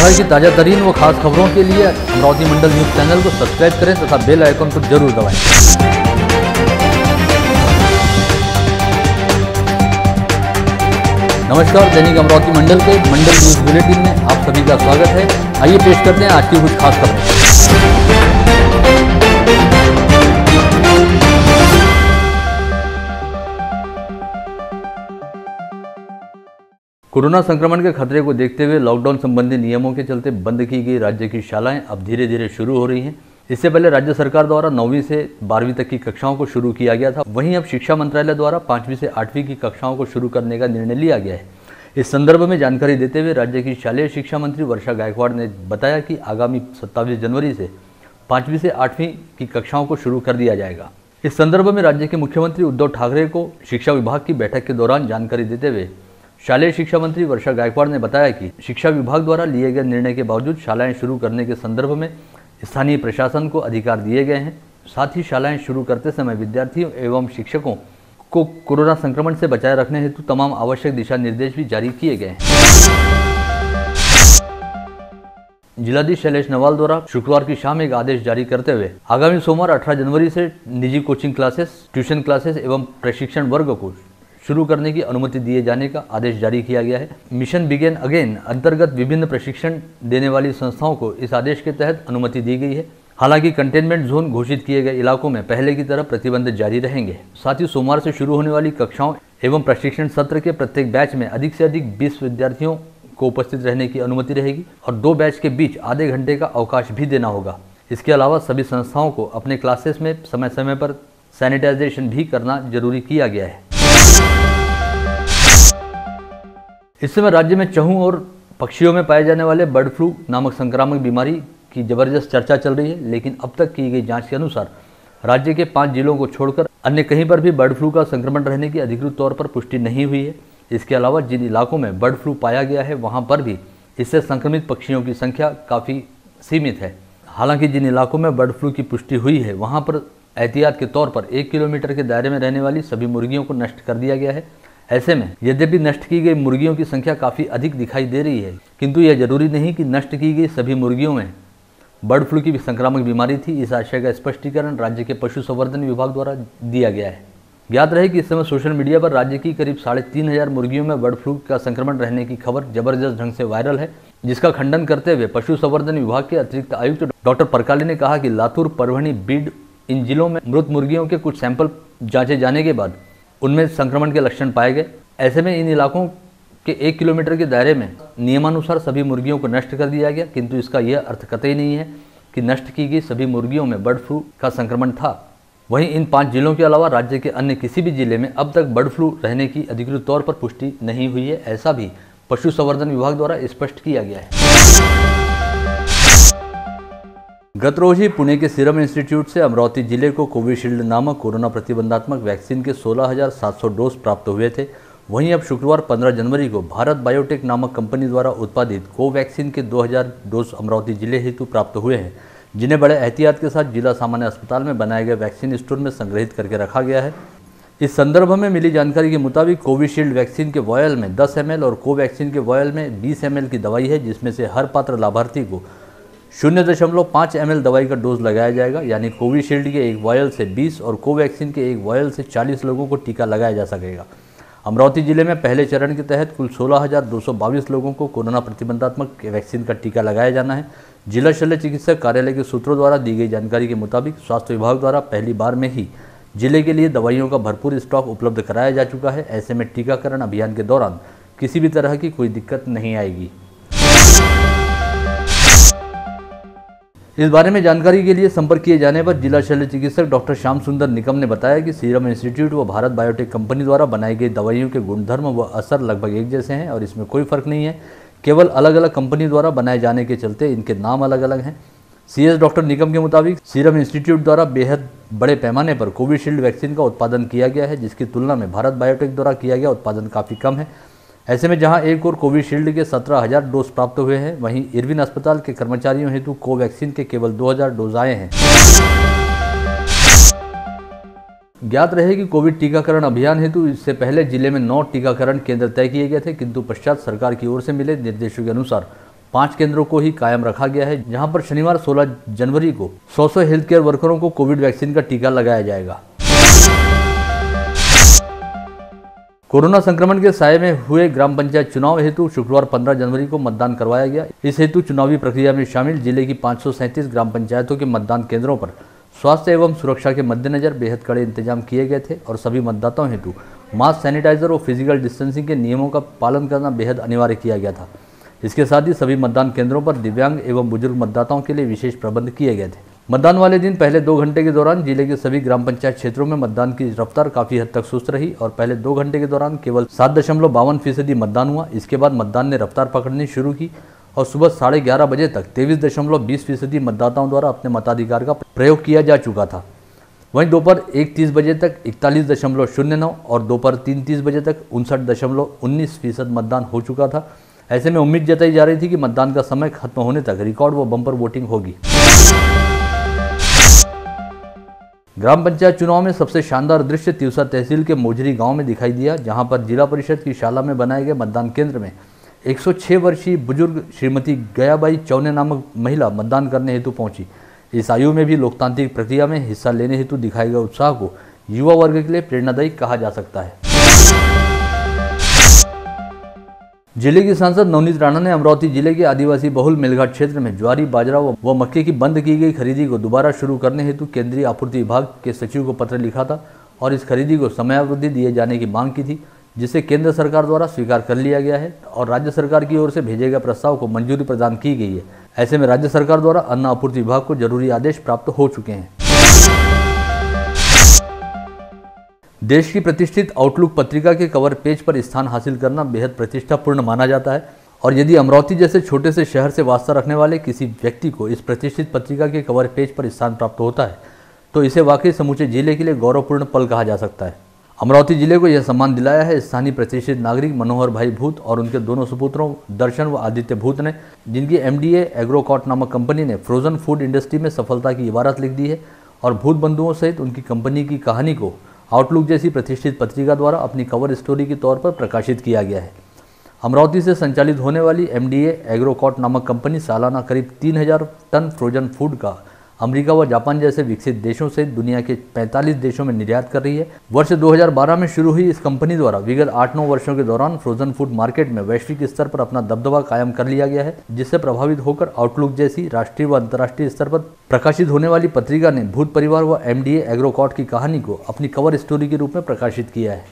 शहर की ताज़ा तरीन व खास खबरों के लिए अमरावती मंडल न्यूज़ चैनल को सब्सक्राइब करें तथा बेल आइकन को जरूर दबाएं। नमस्कार, दैनिक अमरावती मंडल के मंडल न्यूज़ बुलेटिन में आप सभी का स्वागत है। आइए पेश करते हैं आज की कुछ खास खबरें। कोरोना संक्रमण के खतरे को देखते हुए लॉकडाउन संबंधी नियमों के चलते बंद की गई राज्य की शालाएं अब धीरे धीरे शुरू हो रही हैं। इससे पहले राज्य सरकार द्वारा 9वीं से 12वीं तक की कक्षाओं को शुरू किया गया था। वहीं अब शिक्षा मंत्रालय द्वारा 5वीं से 8वीं की कक्षाओं को शुरू करने का निर्णय लिया गया है। इस संदर्भ में जानकारी देते हुए राज्य की शालेय शिक्षा मंत्री वर्षा गायकवाड़ ने बताया कि आगामी 27 जनवरी से 5वीं से 8वीं की कक्षाओं को शुरू कर दिया जाएगा। इस संदर्भ में राज्य के मुख्यमंत्री उद्धव ठाकरे को शिक्षा विभाग की बैठक के दौरान जानकारी देते हुए शालेय शिक्षा मंत्री वर्षा गायकवाड़ ने बताया कि शिक्षा विभाग द्वारा लिए गए निर्णय के बावजूद शालाएं शुरू करने के संदर्भ में स्थानीय प्रशासन को अधिकार दिए गए हैं। साथ ही शालाएं शुरू करते समय विद्यार्थियों एवं शिक्षकों को कोरोना संक्रमण से बचाए रखने हेतु तमाम आवश्यक दिशा निर्देश भी जारी किए गए हैं। जिलाधीश शैलेश नवाल द्वारा शुक्रवार की शाम एक आदेश जारी करते हुए आगामी सोमवार 18 जनवरी से निजी कोचिंग क्लासेस, ट्यूशन क्लासेस एवं प्रशिक्षण वर्ग को शुरू करने की अनुमति दिए जाने का आदेश जारी किया गया है। मिशन बिगेन अगेन अंतर्गत विभिन्न प्रशिक्षण देने वाली संस्थाओं को इस आदेश के तहत अनुमति दी गई है। हालांकि कंटेनमेंट जोन घोषित किए गए इलाकों में पहले की तरह प्रतिबंध जारी रहेंगे। साथ ही सोमवार से शुरू होने वाली कक्षाओं एवं प्रशिक्षण सत्र के प्रत्येक बैच में अधिक से अधिक 20 विद्यार्थियों को उपस्थित रहने की अनुमति रहेगी और 2 बैच के बीच आधे घंटे का अवकाश भी देना होगा। इसके अलावा सभी संस्थाओं को अपने क्लासेस में समय समय पर सैनिटाइजेशन भी करना जरूरी किया गया है। इस समय राज्य में चूहों और पक्षियों में पाए जाने वाले बर्ड फ्लू नामक संक्रामक बीमारी की जबरदस्त चर्चा चल रही है, लेकिन अब तक की गई जांच के अनुसार राज्य के 5 जिलों को छोड़कर अन्य कहीं पर भी बर्ड फ्लू का संक्रमण रहने की अधिकृत तौर पर पुष्टि नहीं हुई है। इसके अलावा जिन इलाकों में बर्ड फ्लू पाया गया है वहां पर भी इससे संक्रमित पक्षियों की संख्या काफ़ी सीमित है। हालांकि जिन इलाकों में बर्ड फ्लू की पुष्टि हुई है वहाँ पर एहतियात के तौर पर 1 किलोमीटर के दायरे में रहने वाली सभी मुर्गियों को नष्ट कर दिया गया है। ऐसे में यद्यपि नष्ट की गई मुर्गियों की संख्या काफ़ी अधिक दिखाई दे रही है, किंतु यह जरूरी नहीं कि नष्ट की गई सभी मुर्गियों में बर्ड फ्लू की संक्रामक बीमारी थी। इस आशय का स्पष्टीकरण राज्य के पशु संवर्धन विभाग द्वारा दिया गया है। ज्ञात रहे कि इस समय सोशल मीडिया पर राज्य की करीब 3500 मुर्गियों में बर्ड फ्लू का संक्रमण रहने की खबर जबरदस्त ढंग से वायरल है, जिसका खंडन करते हुए पशु संवर्धन विभाग के अतिरिक्त आयुक्त डॉक्टर परकाले ने कहा कि लातूर, परभणी, बीड इन जिलों में मृत मुर्गियों के कुछ सैंपल जांचे जाने के बाद उनमें संक्रमण के लक्षण पाए गए। ऐसे में इन इलाकों के 1 किलोमीटर के दायरे में नियमानुसार सभी मुर्गियों को नष्ट कर दिया गया, किंतु इसका यह अर्थ कतई नहीं है कि नष्ट की गई सभी मुर्गियों में बर्ड फ्लू का संक्रमण था। वहीं इन 5 जिलों के अलावा राज्य के अन्य किसी भी जिले में अब तक बर्ड फ्लू रहने की अधिकृत तौर पर पुष्टि नहीं हुई है, ऐसा भी पशु संवर्धन विभाग द्वारा स्पष्ट किया गया है। गत रोज ही पुणे के सीरम इंस्टीट्यूट से अमरावती जिले को कोविशील्ड नामक कोरोना प्रतिबंधात्मक वैक्सीन के 16,700 डोज प्राप्त हुए थे। वहीं अब शुक्रवार 15 जनवरी को भारत बायोटेक नामक कंपनी द्वारा उत्पादित कोवैक्सीन के 2000 डोज अमरावती जिले हेतु प्राप्त हुए हैं, जिन्हें बड़े एहतियात के साथ जिला सामान्य अस्पताल में बनाए गए वैक्सीन स्टोर में संग्रहित करके रखा गया है। इस संदर्भ में मिली जानकारी के मुताबिक कोविशील्ड वैक्सीन के वॉयल में 10 ml और कोवैक्सीन के वॉयल में 20 ml की दवाई है, जिसमें से हर पात्र लाभार्थी को 0.5 ml दवाई का डोज लगाया जाएगा। यानी कोविशील्ड के एक वॉयल से 20 और कोवैक्सीन के एक वॉयल से 40 लोगों को टीका लगाया जा सकेगा। अमरावती जिले में पहले चरण के तहत कुल 16,222 लोगों को कोरोना प्रतिबंधात्मक वैक्सीन का टीका लगाया जाना है। जिला शल्य चिकित्सक कार्यालय के सूत्रों द्वारा दी गई जानकारी के मुताबिक स्वास्थ्य विभाग द्वारा पहली बार में ही जिले के लिए दवाइयों का भरपूर स्टॉक उपलब्ध कराया जा चुका है। ऐसे में टीकाकरण अभियान के दौरान किसी भी तरह की कोई दिक्कत नहीं आएगी। इस बारे में जानकारी के लिए संपर्क किए जाने पर जिला शल्य चिकित्सक डॉक्टर श्याम सुंदर निकम ने बताया कि सीरम इंस्टीट्यूट व भारत बायोटेक कंपनी द्वारा बनाई गई दवाइयों के गुणधर्म व असर लगभग एक जैसे हैं और इसमें कोई फर्क नहीं है, केवल अलग अलग कंपनी द्वारा बनाए जाने के चलते इनके नाम अलग अलग हैं। सीएस डॉक्टर निकम के मुताबिक सीरम इंस्टीट्यूट द्वारा बेहद बड़े पैमाने पर कोविशील्ड वैक्सीन का उत्पादन किया गया है, जिसकी तुलना में भारत बायोटेक द्वारा किया गया उत्पादन काफ़ी कम है। ऐसे में जहां एक और कोविशील्ड के 17,000 डोज प्राप्त हुए हैं, वहीं इरविन अस्पताल के कर्मचारियों हेतु कोवैक्सीन के केवल 2,000 डोज आए हैं। ज्ञात रहे कि कोविड टीकाकरण अभियान हेतु इससे पहले जिले में 9 टीकाकरण केंद्र तय किए गए थे, किंतु पश्चात सरकार की ओर से मिले निर्देशों के अनुसार 5 केंद्रों को ही कायम रखा गया है, जहां पर शनिवार 16 जनवरी को 100 हेल्थ केयर वर्करों को कोविड वैक्सीन का टीका लगाया जाएगा। कोरोना संक्रमण के साये में हुए ग्राम पंचायत चुनाव हेतु शुक्रवार 15 जनवरी को मतदान करवाया गया। इस हेतु चुनावी प्रक्रिया में शामिल जिले की 537 ग्राम पंचायतों के मतदान केंद्रों पर स्वास्थ्य एवं सुरक्षा के मद्देनजर बेहद कड़े इंतजाम किए गए थे और सभी मतदाताओं हेतु मास्क, सैनिटाइजर और फिजिकल डिस्टेंसिंग के नियमों का पालन करना बेहद अनिवार्य किया गया था। इसके साथ ही सभी मतदान केंद्रों पर दिव्यांग एवं बुजुर्ग मतदाताओं के लिए विशेष प्रबंध किए गए थे। मतदान वाले दिन पहले 2 घंटे के दौरान जिले के सभी ग्राम पंचायत क्षेत्रों में मतदान की रफ्तार काफी हद तक सुस्त रही और पहले 2 घंटे के दौरान केवल 7.52% मतदान हुआ। इसके बाद मतदान ने रफ्तार पकड़नी शुरू की और सुबह 11:30 बजे तक 23.20% मतदाताओं द्वारा अपने मताधिकार का प्रयोग किया जा चुका था। वहीं दोपहर 1:30 बजे तक 41.09 और दोपहर 3:30 बजे तक 59.19% मतदान हो चुका था। ऐसे में उम्मीद जताई जा रही थी कि मतदान का समय खत्म होने तक रिकॉर्ड व बम्पर वोटिंग होगी। ग्राम पंचायत चुनाव में सबसे शानदार दृश्य तिवसा तहसील के मोजरी गांव में दिखाई दिया, जहां पर जिला परिषद की शाला में बनाए गए मतदान केंद्र में 106 वर्षीय बुजुर्ग श्रीमती गयाबाई चौने नामक महिला मतदान करने हेतु पहुंची। इस आयु में भी लोकतांत्रिक प्रक्रिया में हिस्सा लेने हेतु दिखाए गए उत्साह को युवा वर्ग के लिए प्रेरणादायी कहा जा सकता है। जिले की सांसद नवनीत राणा ने अमरावती जिले के आदिवासी बहुल मेलघाट क्षेत्र में ज्वारी, बाजरा व मक्के की बंद की गई खरीदी को दोबारा शुरू करने हेतु केंद्रीय आपूर्ति विभाग के सचिव को पत्र लिखा था और इस खरीदी को समयावधि दिए जाने की मांग की थी, जिसे केंद्र सरकार द्वारा स्वीकार कर लिया गया है और राज्य सरकार की ओर से भेजे गए प्रस्ताव को मंजूरी प्रदान की गई है। ऐसे में राज्य सरकार द्वारा अन्न आपूर्ति विभाग को जरूरी आदेश प्राप्त हो चुके हैं। देश की प्रतिष्ठित आउटलुक पत्रिका के कवर पेज पर स्थान हासिल करना बेहद प्रतिष्ठापूर्ण माना जाता है और यदि अमरावती जैसे छोटे से शहर से वास्ता रखने वाले किसी व्यक्ति को इस प्रतिष्ठित पत्रिका के कवर पेज पर स्थान प्राप्त होता है तो इसे वाकई समूचे जिले के लिए गौरवपूर्ण पल कहा जा सकता है। अमरावती जिले को यह सम्मान दिलाया है स्थानीय प्रतिष्ठित नागरिक मनोहर भाई भूत और उनके दोनों सुपुत्रों दर्शन व आदित्य भूत ने, जिनकी MDA एग्रोकॉट नामक कंपनी ने फ्रोजन फूड इंडस्ट्री में सफलता की इबारत लिख दी है और भूत बंधुओं सहित उनकी कंपनी की कहानी को आउटलुक जैसी प्रतिष्ठित पत्रिका द्वारा अपनी कवर स्टोरी के तौर पर प्रकाशित किया गया है। अमरावती से संचालित होने वाली MDA एग्रोकॉट नामक कंपनी सालाना करीब 3000 टन फ्रोजन फूड का अमेरिका व जापान जैसे विकसित देशों सहित दुनिया के 45 देशों में निर्यात कर रही है। वर्ष 2012 में शुरू हुई इस कंपनी द्वारा विगत 8-9 वर्षों के दौरान फ्रोजन फूड मार्केट में वैश्विक स्तर पर अपना दबदबा कायम कर लिया गया है, जिससे प्रभावित होकर आउटलुक जैसी राष्ट्रीय व अंतर्राष्ट्रीय स्तर पर प्रकाशित होने वाली पत्रिका ने भूत परिवार व MDA एग्रोकॉट की कहानी को अपनी कवर स्टोरी के रूप में प्रकाशित किया है।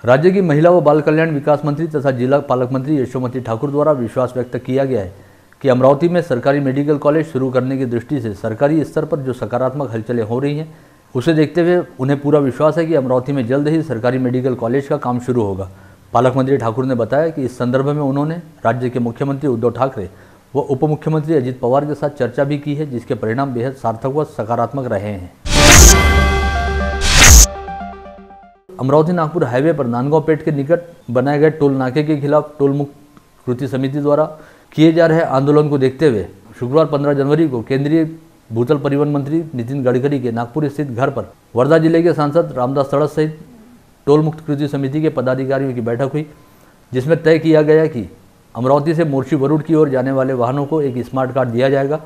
राज्य की महिला व बाल कल्याण विकास मंत्री तथा जिला पालक मंत्री यशोमती ठाकुर द्वारा विश्वास व्यक्त किया गया है कि अमरावती में सरकारी मेडिकल कॉलेज शुरू करने की दृष्टि से सरकारी स्तर पर जो सकारात्मक हलचलें हो रही हैं, उसे देखते हुए उन्हें पूरा विश्वास है कि अमरावती में जल्द ही सरकारी मेडिकल कॉलेज का काम शुरू होगा। पालक मंत्री ठाकुर ने बताया कि इस संदर्भ में उन्होंने राज्य के मुख्यमंत्री उद्धव ठाकरे व उप मुख्यमंत्री अजित पवार के साथ चर्चा भी की है, जिसके परिणाम बेहद सार्थक व सकारात्मक रहे हैं। अमरावती नागपुर हाईवे पर नांदगांव पेठ के निकट बनाए गए टोल नाके के खिलाफ टोल मुक्त कृति समिति द्वारा किए जा रहे आंदोलन को देखते हुए शुक्रवार 15 जनवरी को केंद्रीय भूतल परिवहन मंत्री नितिन गडकरी के नागपुर स्थित घर पर वर्धा जिले के सांसद रामदास तड़स सहित टोल मुक्त कृति समिति के पदाधिकारियों की बैठक हुई, जिसमें तय किया गया कि अमरावती से मोर्शी वरुड की ओर जाने वाले वाहनों को एक स्मार्ट कार्ड दिया जाएगा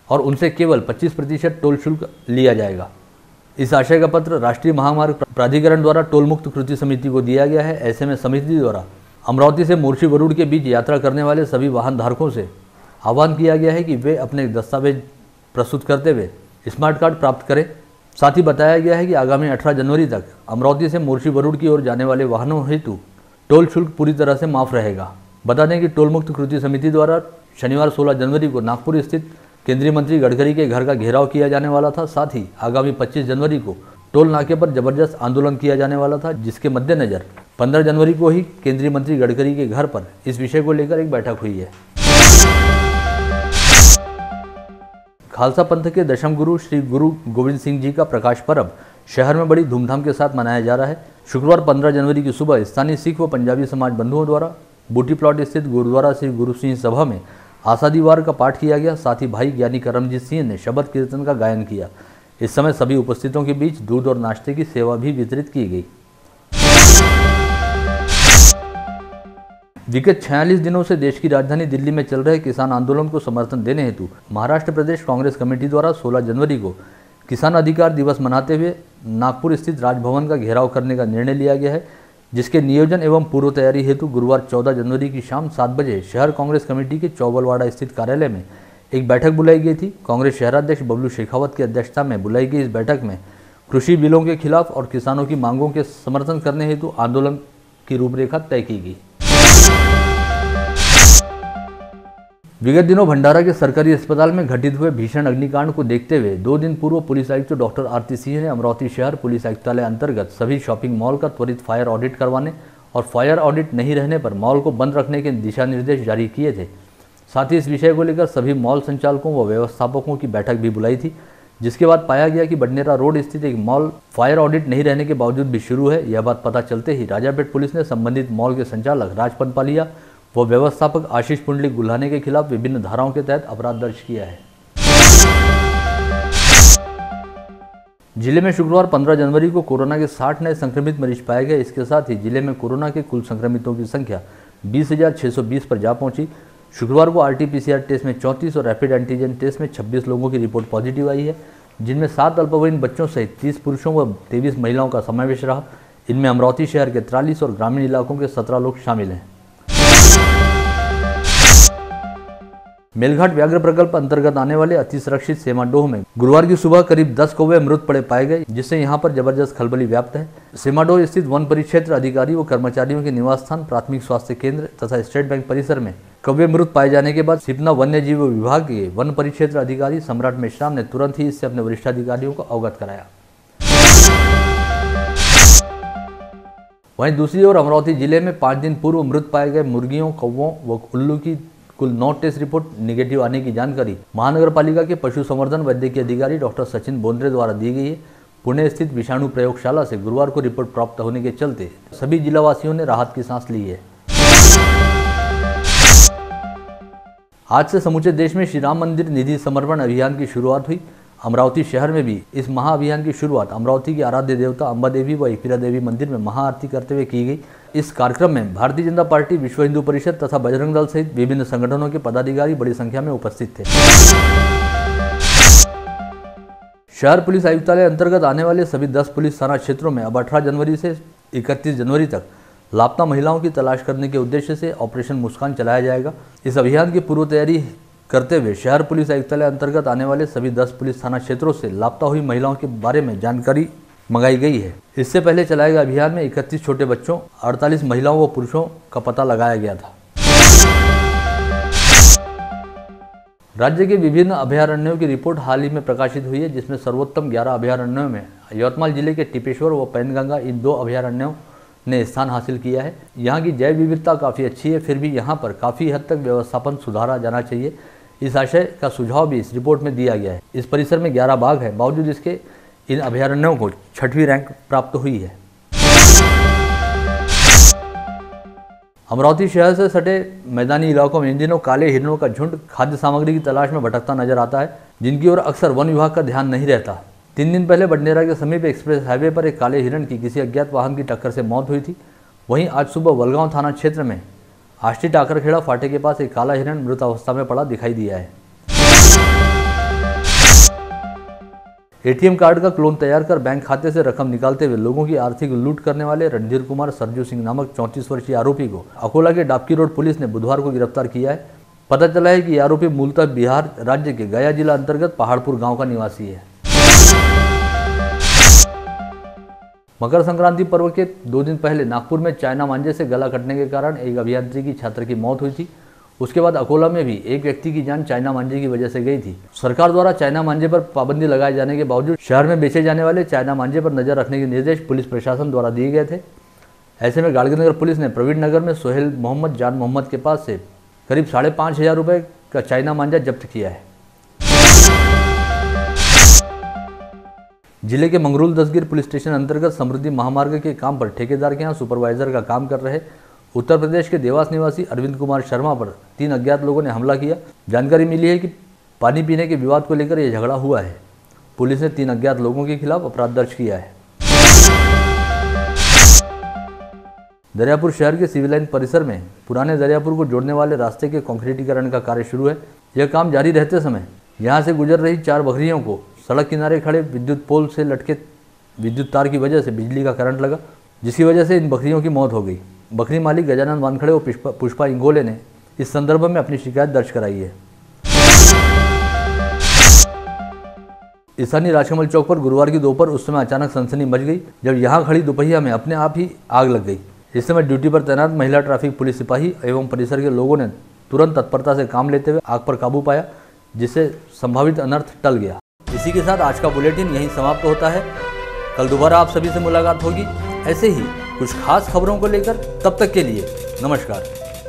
और उनसे केवल 25% टोल शुल्क लिया जाएगा। इस आशय का पत्र राष्ट्रीय महामार्ग प्राधिकरण द्वारा टोल मुक्त कृति समिति को दिया गया है। ऐसे में समिति द्वारा अमरावती से मोर्शी वरुड के बीच यात्रा करने वाले सभी वाहन धारकों से आह्वान किया गया है कि वे अपने दस्तावेज प्रस्तुत करते हुए स्मार्ट कार्ड प्राप्त करें। साथ ही बताया गया है कि आगामी 18 जनवरी तक अमरावती से मोर्शी वरुड की ओर जाने वाले वाहनों हेतु टोल शुल्क पूरी तरह से माफ रहेगा। बता दें कि टोल मुक्त कृति समिति द्वारा शनिवार 16 जनवरी को नागपुर स्थित केंद्रीय मंत्री गडकरी के घर का घेराव किया जाने वाला था। साथ ही आगामी 25 जनवरी को टोल नाके पर जबरदस्त आंदोलन किया जाने वाला था, जिसके मद्देनजर 15 जनवरी को ही केंद्रीय मंत्री गडकरी के घर पर इस विषय को लेकर एक बैठक हुई है। खालसा पंथ के दशम गुरु श्री गुरु गोविंद सिंह जी का प्रकाश पर्व शहर में बड़ी धूमधाम के साथ मनाया जा रहा है। शुक्रवार 15 जनवरी की सुबह स्थानीय सिख व पंजाबी समाज बंधुओं द्वारा बूटी प्लॉट स्थित गुरुद्वारा श्री गुरु सिंह सभा में आषाढ़ी वार का पाठ किया गया। साथ ही भाई ज्ञानी करमजीत सिंह ने शबद कीर्तन का गायन किया। इस समय सभी उपस्थितों के बीच दूध और नाश्ते की सेवा भी वितरित की गई। विगत 46 दिनों से देश की राजधानी दिल्ली में चल रहे किसान आंदोलन को समर्थन देने हेतु महाराष्ट्र प्रदेश कांग्रेस कमेटी द्वारा 16 जनवरी को किसान अधिकार दिवस मनाते हुए नागपुर स्थित राजभवन का घेराव करने का निर्णय लिया गया है, जिसके नियोजन एवं पूर्व तैयारी हेतु गुरुवार 14 जनवरी की शाम 7 बजे शहर कांग्रेस कमेटी के चौबलवाड़ा स्थित कार्यालय में एक बैठक बुलाई गई थी। कांग्रेस शहराध्यक्ष बबलू शेखावत की अध्यक्षता में बुलाई गई इस बैठक में कृषि बिलों के खिलाफ और किसानों की मांगों के समर्थन करने हेतु आंदोलन की रूपरेखा तय की गई। विगत दिनों भंडारा के सरकारी अस्पताल में घटित हुए भीषण अग्निकांड को देखते हुए 2 दिन पूर्व पुलिस आयुक्त डॉक्टर आरती सिंह ने अमरावती शहर पुलिस आयुक्तालय अंतर्गत सभी शॉपिंग मॉल का त्वरित फायर ऑडिट करवाने और फायर ऑडिट नहीं रहने पर मॉल को बंद रखने के दिशा निर्देश जारी किए थे। साथ ही इस विषय को लेकर सभी मॉल संचालकों व व्यवस्थापकों की बैठक भी बुलाई थी, जिसके बाद पाया गया कि बडनेरा रोड स्थित एक मॉल फायर ऑडिट नहीं रहने के बावजूद भी शुरू है। यह बात पता चलते ही राजापेट पुलिस ने संबंधित मॉल के संचालक राज पनपालिया व व्यवस्थापक आशीष पुंडलिक गुल्हाने के खिलाफ विभिन्न धाराओं के तहत अपराध दर्ज किया है। जिले में शुक्रवार 15 जनवरी को कोरोना के 60 नए संक्रमित मरीज पाए गए। इसके साथ ही जिले में कोरोना के कुल संक्रमितों की संख्या 20,620 पर जा पहुंची। शुक्रवार को RT-PCR टेस्ट में 34 और रैपिड एंटीजन टेस्ट में 26 लोगों की रिपोर्ट पॉजिटिव आई है, जिनमें 7 अल्पवयीन बच्चों सहित 30 पुरुषों व 23 महिलाओं का समावेश रहा। इनमें अमरावती शहर के 43 और ग्रामीण इलाकों के 17 लोग शामिल हैं। मेलघाट व्याघ्र प्रकल्प अंतर्गत आने वाले अति सुरक्षित सेमाडोह में गुरुवार की सुबह करीब 10 कौवे मृत पड़े पाए गए, जिससे यहां पर जबरदस्त खलबली व्याप्त है। सेमाडोह स्थित वन परिक्षेत्र अधिकारी व कर्मचारियों के निवास स्थान, प्राथमिक स्वास्थ्य केंद्र तथा स्टेट बैंक परिसर में कौवे मृत पाए जाने के बाद सिपना वन्य जीव विभाग के वन परिक्षेत्र अधिकारी सम्राट मेश्राम ने तुरंत ही इससे अपने वरिष्ठ अधिकारियों को अवगत कराया। वहीं दूसरी ओर अमरावती जिले में 5 दिन पूर्व मृत पाए गए मुर्गियों, कौवों व उल्लू की कुल 9 टेस्ट रिपोर्ट निगेटिव आने की जानकारी महानगर पालिका के पशु संवर्धन वैद्यकीय अधिकारी डॉक्टर सचिन बोंद्रे द्वारा दी गई है। पुणे स्थित विषाणु प्रयोगशाला से गुरुवार को रिपोर्ट प्राप्त होने के चलते सभी जिलावासियों ने राहत की सांस ली है। आज से समूचे देश में श्री राम मंदिर निधि समर्पण अभियान की शुरुआत हुई। अमरावती शहर में भी इस महाअभियान की शुरुआत अमरावती की आराध्य देवता अंबा देवी व एकवीरा देवी मंदिर में महाआरती करते हुए की गई। इस कार्यक्रम में भारतीय जनता पार्टी, विश्व हिंदू परिषद तथा बजरंग दल सहित विभिन्न संगठनों के पदाधिकारी बड़ी संख्या में उपस्थित थे। शहर पुलिस आयुक्तालय अंतर्गत आने वाले सभी 10 पुलिस थाना क्षेत्रों में अब 18 जनवरी से 31 जनवरी तक लापता महिलाओं की तलाश करने के उद्देश्य से ऑपरेशन मुस्कान चलाया जाएगा। इस अभियान की पूर्व तैयारी करते हुए शहर पुलिस आयुक्तालय अंतर्गत आने वाले सभी 10 पुलिस थाना क्षेत्रों से लापता हुई महिलाओं के बारे में जानकारी मंगाई गई है। इससे पहले चलाए गए अभियान में 31 छोटे बच्चों, 48 महिलाओं व पुरुषों का पता लगाया गया था। राज्य के विभिन्न अभयारण्यों की रिपोर्ट हाल ही में प्रकाशित हुई है, जिसमें सर्वोत्तम 11 अभयारण्यों में यवतमाल जिले के टिपेश्वर व पैनगंगा इन 2 अभयारण्यों ने स्थान हासिल किया है। यहाँ की जैव विविधता काफ़ी अच्छी है, फिर भी यहाँ पर काफ़ी हद तक व्यवस्थापन सुधारा जाना चाहिए। इस आशय का सुझाव भी इस रिपोर्ट में दिया गया है। इस परिसर में 11 बाघ हैं, बावजूद इसके इन अभयारण्यों को 6वीं रैंक प्राप्त हुई है। अमरावती शहर से सटे मैदानी इलाकों में इन दिनों काले हिरणों का झुंड खाद्य सामग्री की तलाश में भटकता नजर आता है, जिनकी ओर अक्सर वन विभाग का ध्यान नहीं रहता। 3 दिन पहले बडनेरा के समीप एक्सप्रेस हाईवे पर एक काले हिरण की किसी अज्ञात वाहन की टक्कर से मौत हुई थी। वहीं आज सुबह वलगांव थाना क्षेत्र में आष्टी टाकरखेड़ा फाटे के पास एक काला हिरण मृत अवस्था में पड़ा दिखाई दिया है। ATM कार्ड का क्लोन तैयार कर बैंक खाते से रकम निकालते हुए लोगों की आर्थिक लूट करने वाले रणधीर कुमार सरजू सिंह नामक 34 वर्षीय आरोपी को अकोला के डाबकी रोड पुलिस ने बुधवार को गिरफ्तार किया है। पता चला है कि आरोपी मूलतः बिहार राज्य के गया जिला अंतर्गत पहाड़पुर गांव का निवासी है। मकर संक्रांति पर्व के 2 दिन पहले नागपुर में चाइना मांझे से गला कटने के कारण एक अभियांत्रिकी छात्र की मौत हुई थी। उसके बाद अकोला में भी एक व्यक्ति की जान चाइना मांझे की वजह से गई थी। सरकार द्वारा चाइना मांझे पर पाबंदी लगाए जाने के बावजूद शहर में बेचे जाने वाले चाइना मांझे पर नजर रखने के निर्देश पुलिस प्रशासन द्वारा दिए गए थे। ऐसे में गाड़गीनगर पुलिस ने प्रवीण नगर में सोहेल मोहम्मद जान मोहम्मद के पास से करीब 5,500 रुपये का चाइना मांझा जब्त किया है। जिले के मंगरूल दसगिर पुलिस स्टेशन अंतर्गत समृद्धि महामार्ग के काम पर ठेकेदार के यहाँ सुपरवाइजर का काम कर रहे उत्तर प्रदेश के देवास निवासी अरविंद कुमार शर्मा पर 3 अज्ञात लोगों ने हमला किया। जानकारी मिली है कि पानी पीने के विवाद को लेकर यह झगड़ा हुआ है। पुलिस ने 3 अज्ञात लोगों के खिलाफ अपराध दर्ज किया है। दरियापुर शहर के सिविल लाइन परिसर में पुराने दरियापुर को जोड़ने वाले रास्ते के कंक्रीटीकरण का कार्य शुरू है। यह काम जारी रहते समय यहां से गुजर रही 4 बकरियों को सड़क किनारे खड़े विद्युत पोल से लटके विद्युत तार की वजह से बिजली का करंट लगा, जिसकी वजह से इन बकरियों की मौत हो गई। बकरी मालिक गजानन वानखड़े और पुष्पा इंगोले ने इस संदर्भ में अपनी शिकायत दर्ज कराई है। स्थानीय राजकमल चौक पर गुरुवार की दोपहर उस समय अचानक सनसनी मच गई जब यहां खड़ी दोपहिया में अपने आप ही आग लग गई। इस समय ड्यूटी पर तैनात महिला ट्रैफिक पुलिस सिपाही एवं परिसर के लोगों ने तुरंत तत्परता से काम लेते हुए आग पर काबू पाया, जिससे संभावित अनर्थ टल गया। इसी के साथ आज का बुलेटिन यहीं समाप्त होता है। कल दोबारा आप सभी से मुलाकात होगी ऐसे ही कुछ खास खबरों को लेकर। तब तक के लिए नमस्कार।